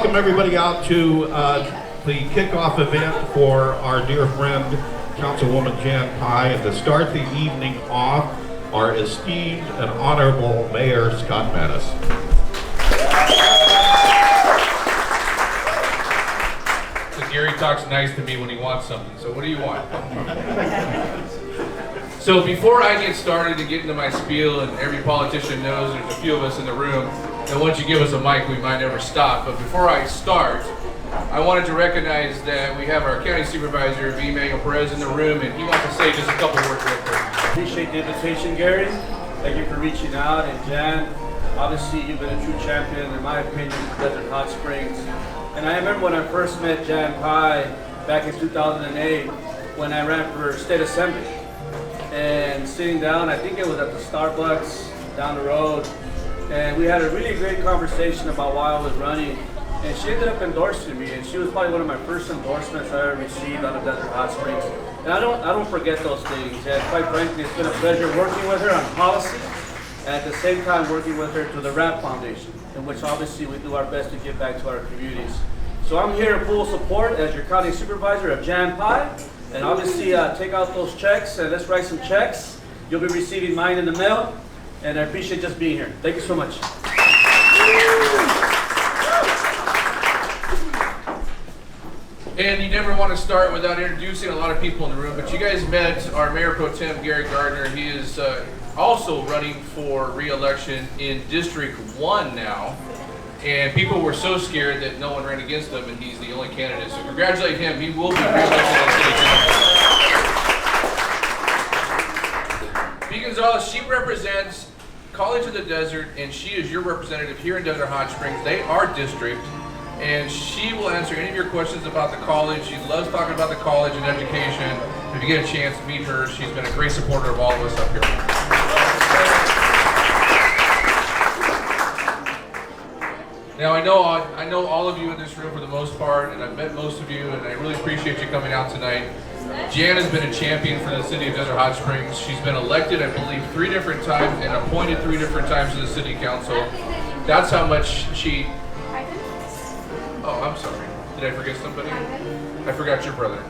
welcome everybody out to the kickoff event for our dear friend, Councilwoman Jan Pye. And to start the evening off, our esteemed and honorable Mayor, Scott Mattis. So Gary talks nice to me when he wants something, so what do you want? So before I get started and get into my spiel, and every politician knows there's a few of us in the room, and once you give us a mic, we might never stop. But before I start, I wanted to recognize that we have our County Supervisor, Manuel Perez, in the room, and he wants to say just a couple words real quick. Appreciate the invitation, Gary. Thank you for reaching out. And Jan, obviously you've been a true champion, in my opinion, for Desert Hot Springs. And I remember when I first met Jan Pye back in 2008, when I ran for State Assembly. And sitting down, I think it was at the Starbucks down the road, and we had a really great conversation about why I was running. And she ended up endorsing me, and she was probably one of my first endorsements I ever received out of Desert Hot Springs. And I don't forget those things. And quite frankly, it's been a pleasure working with her on policy, and at the same time working with her to the RAP Foundation, in which obviously we do our best to give back to our communities. So I'm here in full support as your county supervisor of Jan Pye. And obviously take out those checks and let's write some checks. You'll be receiving mine in the mail. And I appreciate just being here. Thank you so much. And you never want to start without introducing a lot of people in the room, but you guys met our Mayor Pro Tem, Gary Gardner. He is also running for re-election in District 1 now. And people were so scared that no one ran against him, and he's the only candidate. So congratulate him. He will be re-elected as city council. Pye Gonzalez, she represents College of the Desert, and she is your representative here in Desert Hot Springs. They are district, and she will answer any of your questions about the college. She loves talking about the college and education. If you get a chance, meet her. She's been a great supporter of all of us up here. Now I know all of you in this room for the most part, and I've met most of you, and I really appreciate you coming out tonight. Jan has been a champion for the city of Desert Hot Springs. She's been elected, I believe, 3 different times and appointed 3 different times to the city council. That's how much she... Oh, I'm sorry. Did I forget somebody? I forgot your brother.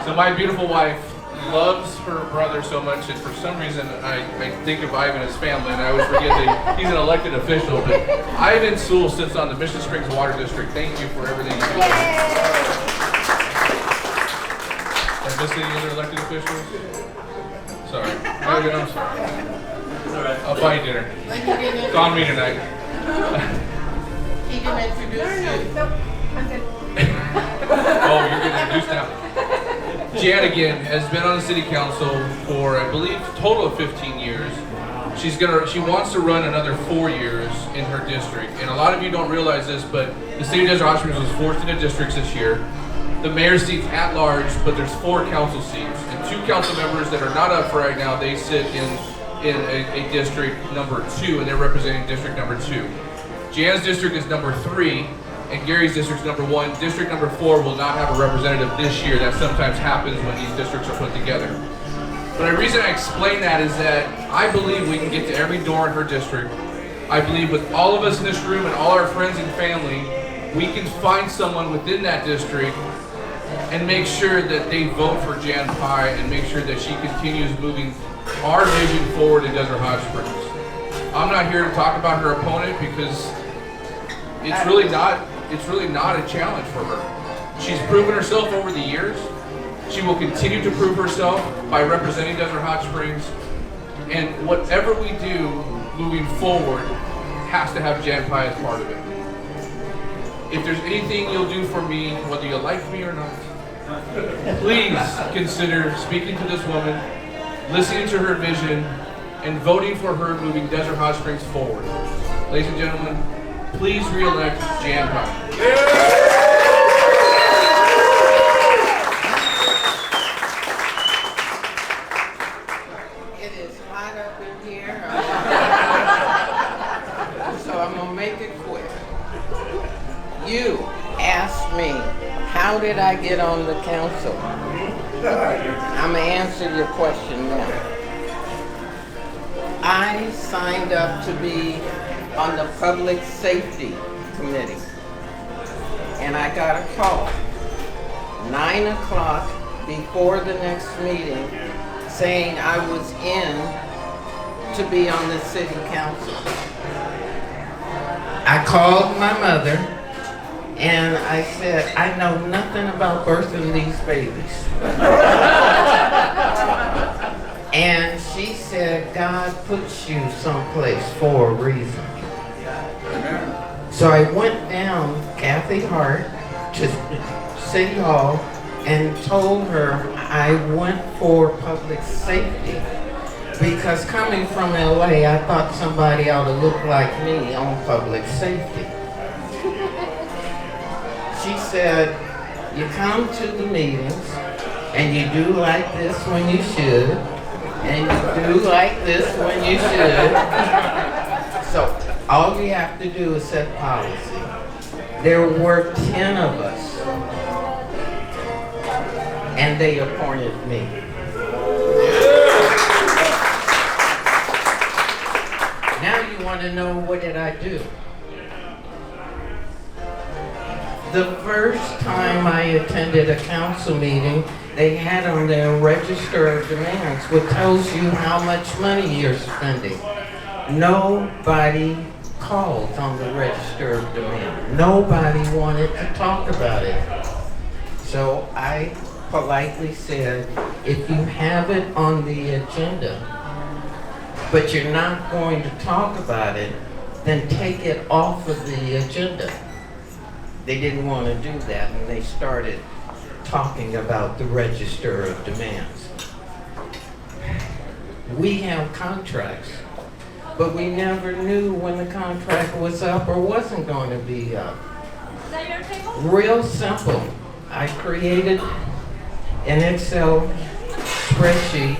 So my beautiful wife loves her brother so much that for some reason I think of Ivan as family, and I always forget that he's an elected official. But Ivan Sewell sits on the Mission Springs Water District. Thank you for everything you do. Have I missed any other elected officials? Sorry. Ivan, I'm sorry. All right. I'll buy you dinner. It's on me tonight. He can introduce you. Nope, I'm good. Oh, you're getting introduced now. Jan, again, has been on the city council for, I believe, a total of 15 years. She wants to run another 4 years in her district. And a lot of you don't realize this, but the city of Desert Hot Springs was forced into districts this year. The mayor's seat's at large, but there's 4 council seats. And 2 council members that are not up for right now, they sit in a district number 2, and they're representing district number 2. Jan's district is number 3. And Gary's district's number 1. District number 4 will not have a representative this year. That sometimes happens when these districts are put together. But the reason I explain that is that I believe we can get to every door in her district. I believe with all of us in this room and all our friends and family, we can find someone within that district and make sure that they vote for Jan Pye and make sure that she continues moving our vision forward in Desert Hot Springs. I'm not here to talk about her opponent because it's really not a challenge for her. She's proven herself over the years. She will continue to prove herself by representing Desert Hot Springs. And whatever we do moving forward has to have Jan Pye as part of it. If there's anything you'll do for me, whether you like me or not, please consider speaking to this woman, listening to her vision, and voting for her moving Desert Hot Springs forward. Ladies and gentlemen, please re-elect Jan Pye. It is hot up in here. So I'm gonna make it quick. You asked me, how did I get on the council? I'm gonna answer your question now. I signed up to be on the Public Safety Committee. And I got a call, 9 o'clock before the next meeting, saying I was in to be on the city council. I called my mother and I said, I know nothing about birthing these babies. And she said, God puts you someplace for a reason. So I went down Kathy Hart to City Hall and told her I went for public safety. Because coming from LA, I thought somebody ought to look like me on public safety. She said, you come to the meetings and you do like this when you should, and you do like this when you should. So all you have to do is set policy. There were 10 of us, and they appointed me. Now you want to know, what did I do? The first time I attended a council meeting, they had on their register of demands, which tells you how much money you're spending. Nobody called on the register of demand. Nobody wanted to talk about it. So I politely said, if you have it on the agenda, but you're not going to talk about it, then take it off of the agenda. They didn't want to do that, and they started talking about the register of demands. We have contracts, but we never knew when the contract was up or wasn't going to be up. Is that your table? Real simple. I created an Excel spreadsheet,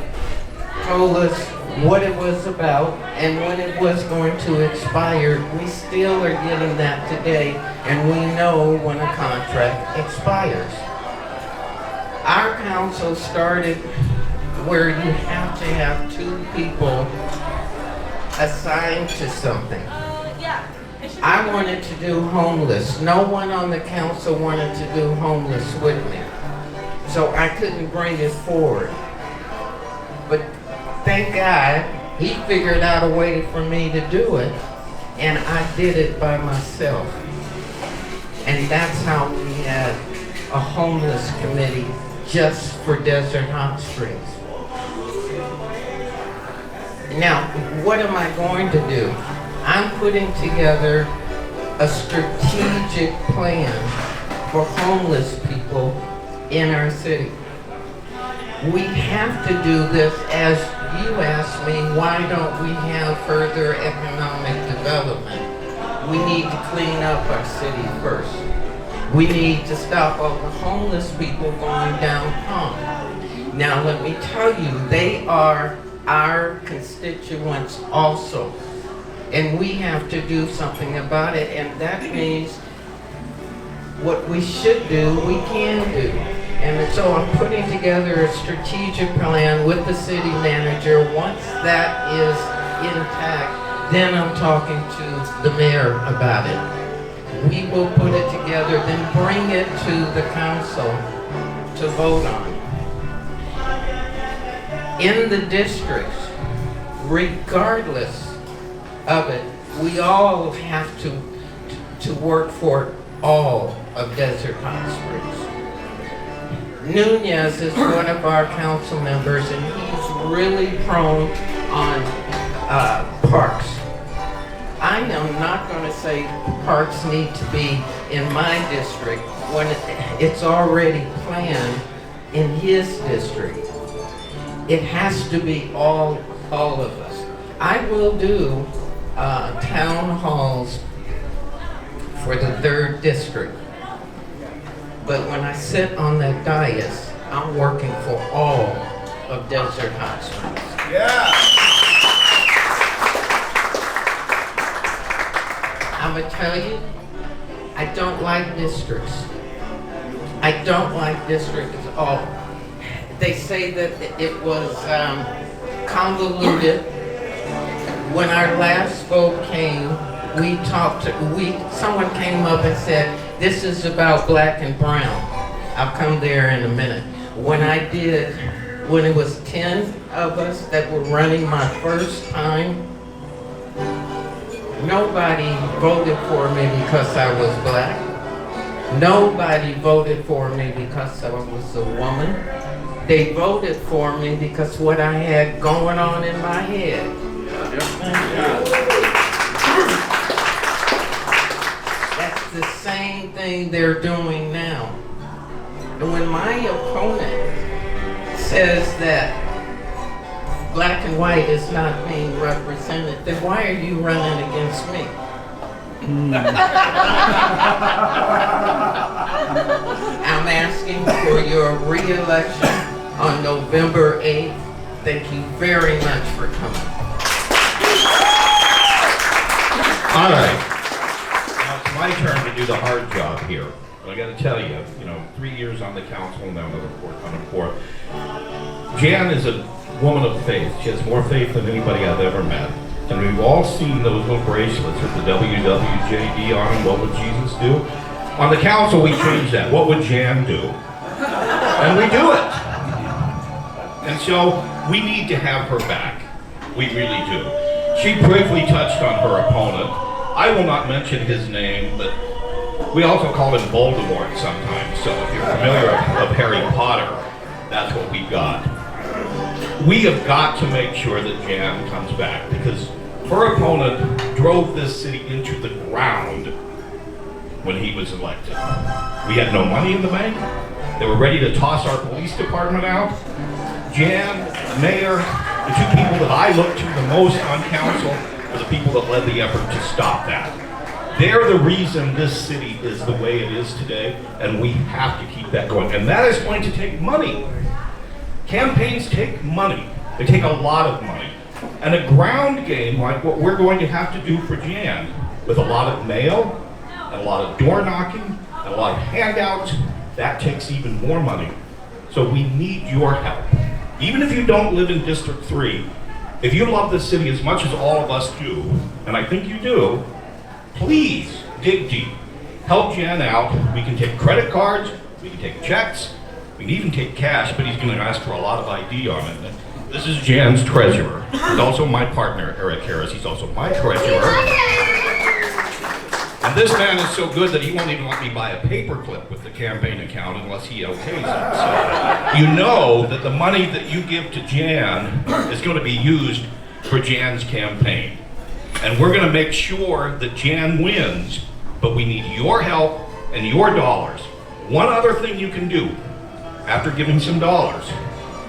told us what it was about and when it was going to expire. We still are getting that today, and we know when a contract expires. Our council started where you have to have 2 people assigned to something. Yeah. I wanted to do homeless. No one on the council wanted to do homeless with me. So I couldn't bring it forward. But thank God, he figured out a way for me to do it, and I did it by myself. And that's how we had a homeless committee just for Desert Hot Springs. Now, what am I going to do? I'm putting together a strategic plan for homeless people in our city. We have to do this, as you asked me, why don't we have further economic development? We need to clean up our city first. We need to stop all the homeless people going downtown. Now let me tell you, they are our constituents also. And we have to do something about it, and that means what we should do, we can do. And so I'm putting together a strategic plan with the city manager. Once that is intact, then I'm talking to the mayor about it. We will put it together, then bring it to the council to vote on. In the districts, regardless of it, we all have to work for all of Desert Hot Springs. Nunez is one of our council members, and he's really prone on parks. I am not going to say parks need to be in my district when it's already planned in his district. It has to be all of us. I will do town halls for the 3rd district. But when I sit on that dais, I'm working for all of Desert Hot Springs. Yeah. I'm gonna tell you, I don't like districts. I don't like districts at all. They say that it was convoluted. When our last vote came, we talked, someone came up and said, this is about black and brown. I'll come there in a minute. When it was 10 of us that were running my first time, nobody voted for me because I was black. Nobody voted for me because I was a woman. They voted for me because what I had going on in my head. That's the same thing they're doing now. And when my opponent says that black and white is not being represented, then why are you running against me? I'm asking for your re-election on November 8th. Thank you very much for coming. All right. Now it's my turn to do the hard job here. But I got to tell you, 3 years on the council, now another 4 coming forth. Jan is a woman of faith. She has more faith than anybody I've ever met. And we've all seen those little bracelets with the WWJD on them. What would Jesus do? On the council, we changed that. What would Jan do? And we do it. And so we need to have her back. We really do. She briefly touched on her opponent. I will not mention his name, but we also call him Voldemort sometimes. So if you're familiar of Harry Potter, that's what we got. We have got to make sure that Jan comes back because her opponent drove this city into the ground when he was elected. We had no money in the bank. They were ready to toss our police department out. Jan, the mayor, the 2 people that I look to the most on council are the people that led the effort to stop that. They're the reason this city is the way it is today, and we have to keep that going. And that is going to take money. Campaigns take money. They take a lot of money. And a ground game like what we're going to have to do for Jan, with a lot of mail, and a lot of door knocking, and a lot of handouts, that takes even more money. So we need your help. Even if you don't live in District 3, if you love this city as much as all of us do, and I think you do, please dig deep. Help Jan out. We can take credit cards, we can take checks, we can even take cash, but he's going to ask for a lot of ID on it. This is Jan's treasurer. He's also my partner, Eric Harris. He's also my treasurer. And this man is so good that he won't even let me buy a paperclip with the campaign account unless he okays it. So you know that the money that you give to Jan is going to be used for Jan's campaign. And we're going to make sure that Jan wins, but we need your help and your dollars. One other thing you can do after giving some dollars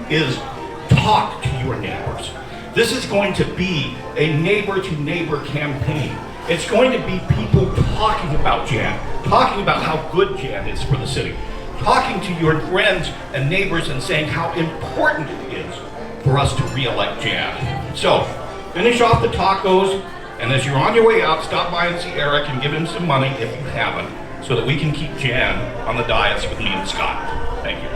is talk to your neighbors. This is going to be a neighbor-to-neighbor campaign. It's going to be people talking about Jan, talking about how good Jan is for the city, talking to your friends and neighbors and saying how important it is for us to re-elect Jan. So, finish off the tacos, and as you're on your way out, stop by and see Eric and give him some money if you haven't, so that we can keep Jan on the dais with me and Scott. Thank you.